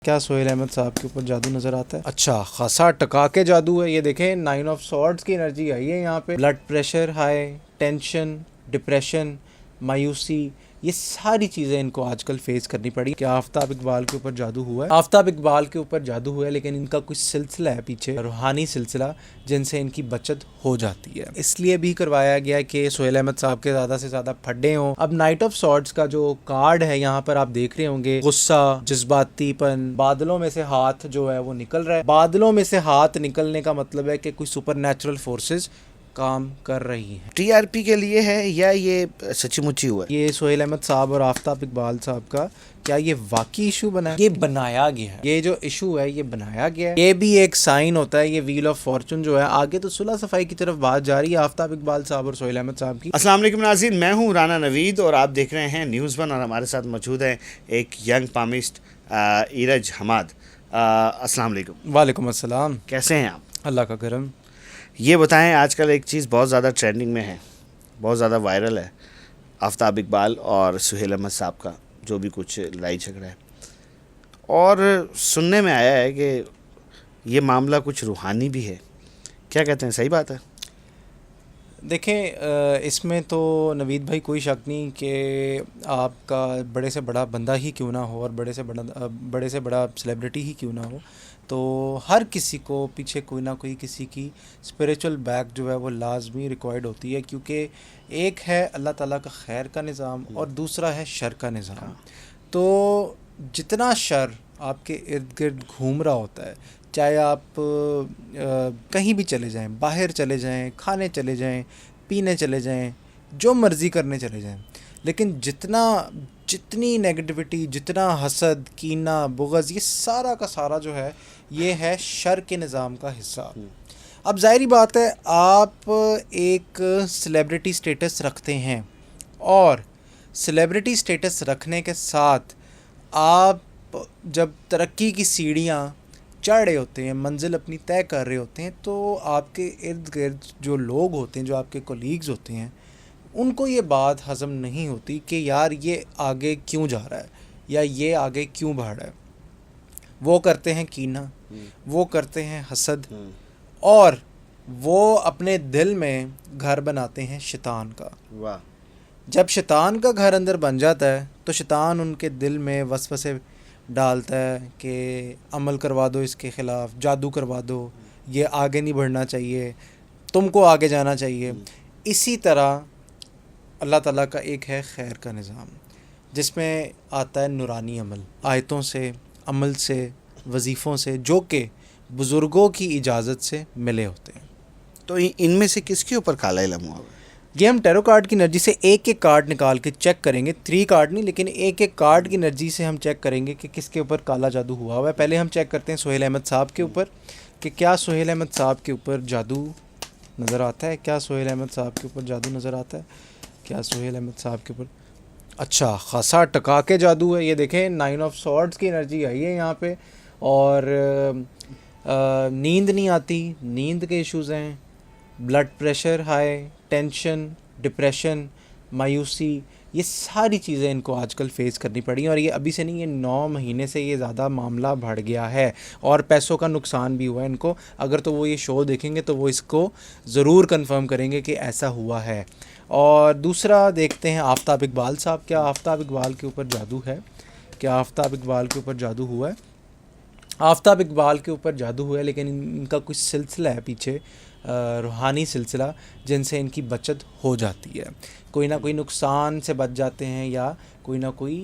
क्या सोहेल अहमद साहब के ऊपर जादू नजर आता है? अच्छा खासा टका के जादू है। ये देखें 9 ऑफ सॉर्ड्स की एनर्जी आई है यहाँ पे। Blood pressure high, tension, depression, मायूसी, ये सारी चीज़ें इनको आजकल फेस करनी पड़ी। क्या आफ्ताब इकबाल के ऊपर जादू हुआ है? आफ्ताब इकबाल के ऊपर जादू हुआ है, लेकिन इनका कुछ सिलसिला है पीछे, रूहानी सिलसिला, जिनसे इनकी बचत हो जाती है। इसलिए भी करवाया गया है कि सोहेल अहमद साहब के ज़्यादा से ज़्यादा फड्डे हों। अब नाइट ऑफ सॉर्ड्स का जो कार्ड है यहाँ पर आप देख रहे होंगे, गुस्सा, जज्बातीपन, बादलों में से हाथ जो है वो निकल रहा है। बादलों में से हाथ निकलने का मतलब है कि कोई सुपर नेचुरल फोर्सेज काम कर रही है। टीआरपी के लिए है या ये सच्ची मुच्ची हुआ है? ये सोहेल अहमद साहब और आफ्ताब इकबाल साहब का क्या ये वाकई इशू बना है? ये बनाया गया है। ये जो इशू है ये बनाया गया है। ये भी एक साइन होता है, ये व्हील ऑफ फॉर्चून जो है। आगे तो सुलह सफाई की तरफ बात जा रही है आफ्ताब इकबाल साहब और सोहेल अहमद साहब की। अस्सलाम वालेकुम नाज़रीन, मैं हूं राना नवीद और आप देख रहे हैं न्यूज़ वन और हमारे साथ मौजूद है एक यंग पामिस्ट इरज हमाद। अस्सलाम वालेकुम। वालेकुम अस्सलाम। कैसे हैं आप? अल्लाह का करम। ये बताएं, आजकल एक चीज़ बहुत ज़्यादा ट्रेंडिंग में है, बहुत ज़्यादा वायरल है, आफ्ताब इकबाल और सोहेल अहमद साहब का जो भी कुछ लड़ाई झगड़ा है, और सुनने में आया है कि ये मामला कुछ रूहानी भी है। क्या कहते हैं, सही बात है? देखें, इसमें तो नवीद भाई कोई शक नहीं कि आपका बड़े से बड़ा बंदा ही क्यों ना हो और बड़े से बड़ा सेलिब्रिटी ही क्यों ना हो, तो हर किसी को पीछे कोई ना कोई किसी की स्पिरिचुअल बैक जो है वो लाजमी रिक्वायर्ड होती है, क्योंकि एक है अल्लाह ताला का खैर का निज़ाम और दूसरा है शर का निज़ाम। तो जितना शर आपके इर्द गिर्द घूम रहा होता है, चाहे आप कहीं भी चले जाएं, बाहर चले जाएं, खाने चले जाएं, पीने चले जाएं, जो मर्ज़ी करने चले जाएं, लेकिन जितनी नेगेटिविटी, जितना हसद, कीना, बुग़्ज़, ये सारा का सारा जो है ये है शर के निज़ाम का हिस्सा। अब ज़ाहिरी बात है, आप एक सेलिब्रिटी स्टेटस रखते हैं और सेलिब्रिटी स्टेटस रखने के साथ आप जब तरक्की की सीढ़ियाँ चढ़ रहे होते हैं, मंजिल अपनी तय कर रहे होते हैं, तो आपके इर्द गिर्द जो लोग होते हैं, जो आपके कोलीग्स होते हैं, उनको ये बात हज़म नहीं होती कि यार ये आगे क्यों जा रहा है या ये आगे क्यों बढ़ रहा है। वो करते हैं कीना, वो करते हैं हसद, और वो अपने दिल में घर बनाते हैं शैतान का। वाह। जब शैतान का घर अंदर बन जाता है तो शैतान उनके दिल में वसवसे डालता है कि अमल करवा दो इसके ख़िलाफ़, जादू करवा दो, ये आगे नहीं बढ़ना चाहिए, तुमको आगे जाना चाहिए। इसी तरह अल्लाह ताला का एक है खैर का निज़ाम, जिसमें आता है नूरानी अमल, आयतों से, अमल से, वजीफ़ों से, जो कि बुज़ुर्गों की इजाज़त से मिले होते हैं। तो इनमें से किसके ऊपर काला इल्म हुआ? ये हम टैरो कार्ड की एनर्जी से एक एक कार्ड निकाल के चेक करेंगे, 3 कार्ड नहीं, लेकिन एक एक कार्ड की एनर्जी से हम चेक करेंगे कि किसके ऊपर काला जादू हुआ है। पहले हम चेक करते हैं सोहेल अहमद साहब के ऊपर कि क्या सोहेल अहमद साहब के ऊपर जादू नज़र आता है। क्या सोहेल अहमद साहब के ऊपर जादू नज़र आता है? क्या सोहेल अहमद साहब के ऊपर अच्छा खासा टका के जादू है। ये देखें 9 ऑफ सॉर्ड्स की एनर्जी आई है यहाँ पे, और नींद नहीं आती, नींद के इश्यूज़ हैं, blood pressure high, tension, depression, मायूसी, ये सारी चीज़ें इनको आजकल फ़ेस करनी पड़ी। और ये अभी से नहीं, ये 9 महीने से ये ज़्यादा मामला बढ़ गया है और पैसों का नुकसान भी हुआ है इनको। अगर तो वो ये शो देखेंगे तो वो इसको ज़रूर कंफर्म करेंगे कि ऐसा हुआ है। और दूसरा देखते हैं आफ्ताब इकबाल साहब। क्या आफ्ताब इकबाल के ऊपर जादू है? क्या आफ्ताब इकबाल के ऊपर जादू हुआ है? आफ्ताब इकबाल के ऊपर जादू हुआ है, लेकिन इनका कुछ सिलसिला है पीछे, रूहानी सिलसिला, जिनसे इनकी बचत हो जाती है। कोई ना कोई नुकसान से बच जाते हैं या कोई ना कोई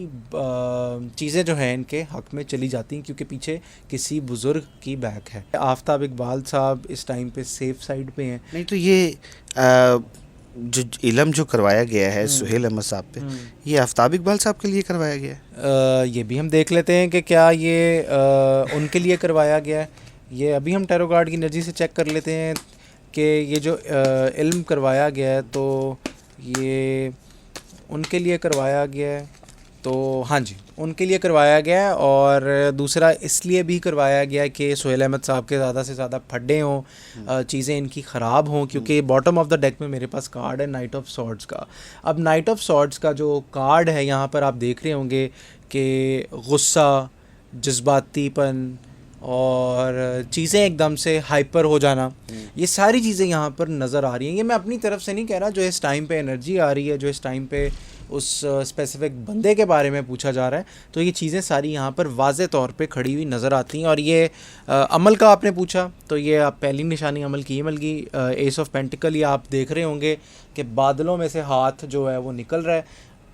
चीज़ें जो हैं इनके हक़ में चली जाती हैं, क्योंकि पीछे किसी बुज़ुर्ग की बैक है। आफ्ताब इकबाल साहब इस टाइम पे सेफ़ साइड पे हैं। नहीं तो ये जो इलम जो करवाया गया है सोहेल अहमद साहब पे, ये आफ्ताब इकबाल साहब के लिए करवाया गया है? ये भी हम देख लेते हैं कि क्या ये उनके लिए करवाया गया है। ये अभी हम टैरो कार्ड की एनर्जी से चेक कर लेते हैं कि ये जो इल्म करवाया गया है तो ये उनके लिए करवाया गया है। तो हाँ जी, उनके लिए करवाया गया है। और दूसरा इसलिए भी करवाया गया है कि सोहेल अहमद साहब के ज़्यादा से ज़्यादा फड्डे हों, चीज़ें इनकी ख़राब हों, क्योंकि बॉटम ऑफ द डेक में मेरे पास कार्ड है नाइट ऑफ सॉर्ड्स का। अब नाइट ऑफ सॉर्ड्स का जो कार्ड है यहाँ पर आप देख रहे होंगे कि गुस्सा, जज्बातीपन और चीज़ें एकदम से हाइपर हो जाना, ये सारी चीज़ें यहाँ पर नज़र आ रही हैं। ये मैं अपनी तरफ से नहीं कह रहा, जो इस टाइम पे एनर्जी आ रही है, जो इस टाइम पे उस स्पेसिफिक बंदे के बारे में पूछा जा रहा है, तो ये चीज़ें सारी यहाँ पर वाज़े तौर पे खड़ी हुई नज़र आती हैं। और ये अमल का आपने पूछा, तो ये आप पहली निशानी अमल की एस ऑफ पेंटिकल, ये आप देख रहे होंगे कि बादलों में से हाथ जो है वो निकल रहा है।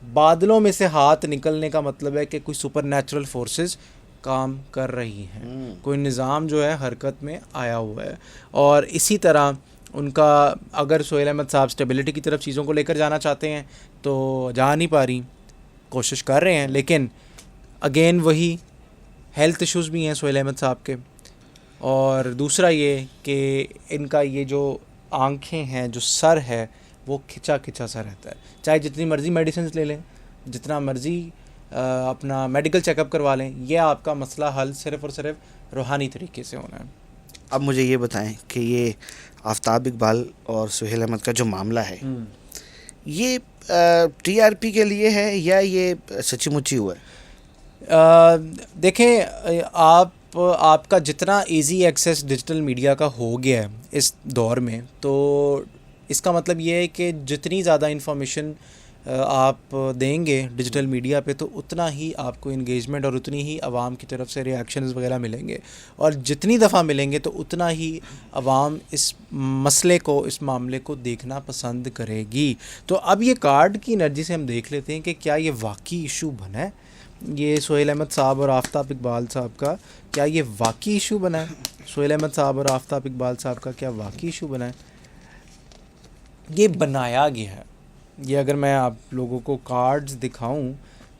बादलों में से हाथ निकलने का मतलब है कि कोई सुपर नेचुरल फोर्सेस काम कर रही हैं, कोई निज़ाम जो है हरकत में आया हुआ है। और इसी तरह उनका, अगर सोहेल अहमद साहब स्टेबिलिटी की तरफ चीज़ों को लेकर जाना चाहते हैं तो जा नहीं पा रही, कोशिश कर रहे हैं, लेकिन अगेन वही हेल्थ इश्यूज़ भी हैं सोहेल अहमद साहब के। और दूसरा ये कि इनका ये जो आँखें हैं, जो सर है, वो खिंचा खिंचा सा रहता है। चाहे जितनी मर्ज़ी मेडिसिन ले लें, जितना मर्ज़ी अपना मेडिकल चेकअप करवा लें, ये आपका मसला हल सिर्फ़ और सिर्फ रूहानी तरीके से होना है। अब मुझे ये बताएं कि ये आफ्ताब इकबाल और सुहेल अहमद का जो मामला है, ये टीआरपी के लिए है या ये सच्ची मुच्ची हुआ है? देखें, आपका जितना इजी एक्सेस डिजिटल मीडिया का हो गया है इस दौर में, तो इसका मतलब ये है कि जितनी ज़्यादा इन्फॉर्मेशन आप देंगे डिजिटल मीडिया पे, तो उतना ही आपको इंगेजमेंट और उतनी ही आवाम की तरफ से रिएक्शंस वगैरह मिलेंगे। और जितनी दफ़ा मिलेंगे तो उतना ही आवाम इस मसले को, इस मामले को देखना पसंद करेगी। तो अब ये कार्ड की एनर्जी से हम देख लेते हैं कि क्या ये वाकई इशू बना है, ये सोहेल अहमद साहब और आफ्ताब इकबाल साहब का क्या ये वाकई इशू बना है? सोहेल अहमद साहब और आफ्ताब इकबाल साहब का क्या वाकई इशू बना है? ये बनाया गया है। ये अगर मैं आप लोगों को कार्ड्स दिखाऊं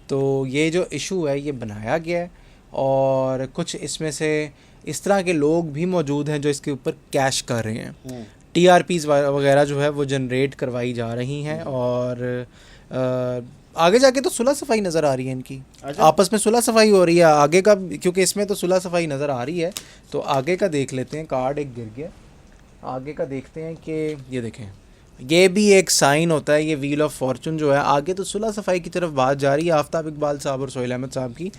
तो ये जो इशू है ये बनाया गया है, और कुछ इसमें से इस तरह के लोग भी मौजूद हैं जो इसके ऊपर कैश कर रहे हैं। टीआरपीज़ वगैरह जो है वो जनरेट करवाई जा रही हैं, और आगे जाके तो सुलह सफाई नज़र आ रही है इनकी, आपस में सुलह सफाई हो रही है आगे का, क्योंकि इसमें तो सुलह सफाई नज़र आ रही है। तो आगे का देख लेते हैं, कार्ड एक गिर गया, आगे का देखते हैं कि ये देखें, ये भी एक साइन होता है, ये व्हील ऑफ फॉर्चून जो है। आगे तो सुलह सफाई की तरफ बात जा रही है आफ्ताब इकबाल साहब और सोहेल अहमद साहब की।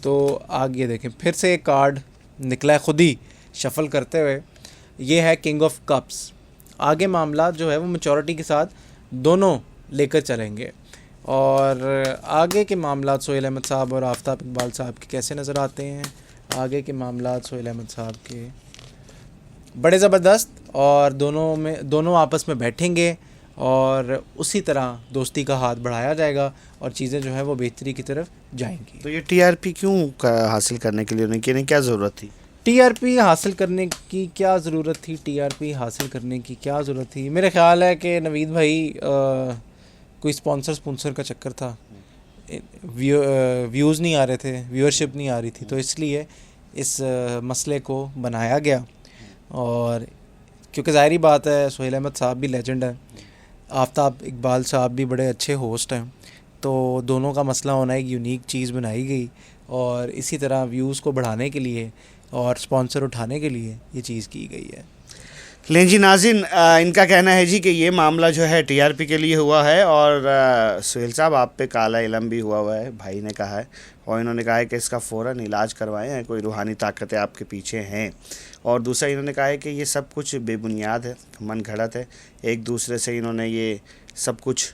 तो आगे देखें, फिर से एक कार्ड निकला है खुद ही शफल करते हुए, ये है किंग ऑफ कप्स। आगे मामला जो है वो मैच्योरिटी के साथ दोनों लेकर चलेंगे, और आगे के मामला सोहेल अहमद साहब और आफ्ताब इकबाल साहब के कैसे नज़र आते हैं? आगे के मामला सोहेल अहमद साहब के बड़े ज़बरदस्त, और दोनों आपस में बैठेंगे और उसी तरह दोस्ती का हाथ बढ़ाया जाएगा और चीज़ें जो है वो बेहतरी की तरफ जाएंगी। तो ये टीआरपी क्यों हासिल करने के लिए उन्हें क्या ज़रूरत थी? टीआरपी हासिल करने की क्या ज़रूरत थी? टीआरपी हासिल करने की क्या ज़रूरत थी? मेरे ख़्याल है कि नवीद भाई कोई स्पॉन्सर का चक्कर था, व्यूज़ नहीं आ रहे थे, व्यूअरशिप नहीं आ रही थी, तो इसलिए इस मसले को बनाया गया। और क्योंकि ज़ाहिरी बात है सोहेल अहमद साहब भी लेजेंड है, आफ्ताब इकबाल साहब भी बड़े अच्छे होस्ट हैं, तो दोनों का मसला होना एक यूनिक चीज़ बनाई गई, और इसी तरह व्यूज़ को बढ़ाने के लिए और स्पॉन्सर उठाने के लिए ये चीज़ की गई है। लें जी नाज़रीन, इनका कहना है जी कि ये मामला जो है टीआरपी के लिए हुआ है, और सुहेल साहब आप पे काला इलम भी हुआ है, भाई ने कहा है, और इन्होंने कहा है कि इसका फ़ौरन इलाज करवाएं हैं, कोई रूहानी ताकतें आपके पीछे हैं। और दूसरा इन्होंने कहा है कि ये सब कुछ बेबुनियाद है, मन घड़त है, एक दूसरे से इन्होंने ये सब कुछ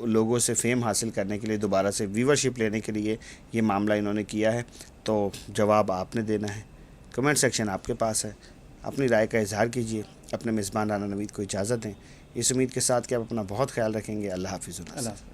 लोगों से फेम हासिल करने के लिए, दोबारा से व्यूवरशिप लेने के लिए ये मामला इन्होंने किया है। तो जवाब आपने देना है, कमेंट सेक्शन आपके पास है, अपनी राय का इजहार कीजिए। अपने मेज़बान राना नवीद को इजाज़त दें, इस उम्मीद के साथ कि आप अपना बहुत ख्याल रखेंगे। अल्लाह हाफ़िज़।